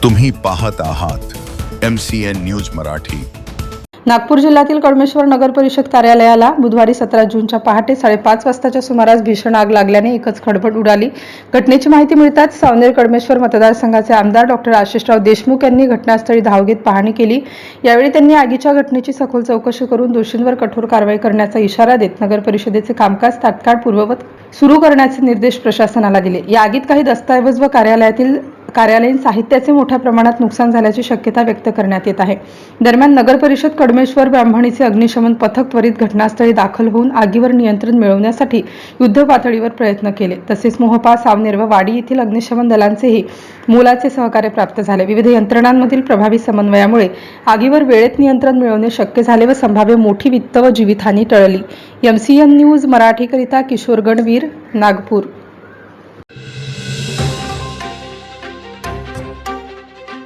तुम्ही पाहत आहात MCN न्यूज मराठी। नागपूर जिल्ह्यातील कळमेश्वर नगर परिषद कार्यालयाला बुधवारी 17 जूनच्या पहाटे 5:30 वाजताच्या सुमारास भीषण आग लागल्याने एकच खळबळ उडाली। घटनेची माहिती मिळताच सावनेर कळमेश्वर मतदारसंघाचे आमदार डॉ. आशिषराव देशमुख यांनी घटनास्थळी धाव घेत पाहणी केली। यावेळी त्यांनी आगीच्या घटनेची सखोल चौकशी करून दोषींवर कठोर कारवाई करण्याचा इशारा देत नगर परिषदेचे कामकाज तात्काळ पूर्ववत सुरू करण्याचे निर्देश प्रशासनाला दिले। या आगीत काही दस्तऐवज व कार्यालयीन साहित्याचे मोठ्या प्रमाणात नुकसान झाल्याची शक्यता व्यक्त करण्यात येत आहे। दरम्यान नगर परिषद कळमेश्वर ब्राह्मणीचे अग्निशमन पथक त्वरित घटनास्थळी दाखल होऊन आगीवर नियंत्रण मिळवण्यासाठी युद्ध पातळीवर प्रयत्न केले। तसेच मोहपा, सावनेर व वाडी येथील अग्निशमन दलांचेही मोलाचे सहकार्य प्राप्त झाले। विविध यंत्रणांमधील प्रभावी समन्वयामुळे आगीवर वेळेत नियंत्रण मिळवणे शक्य झाले व संभाव्य मोठी वित्त व जीवितहानी टळली। MCN न्यूज मराठीकरिता किशोर गणवीर, नागपूर।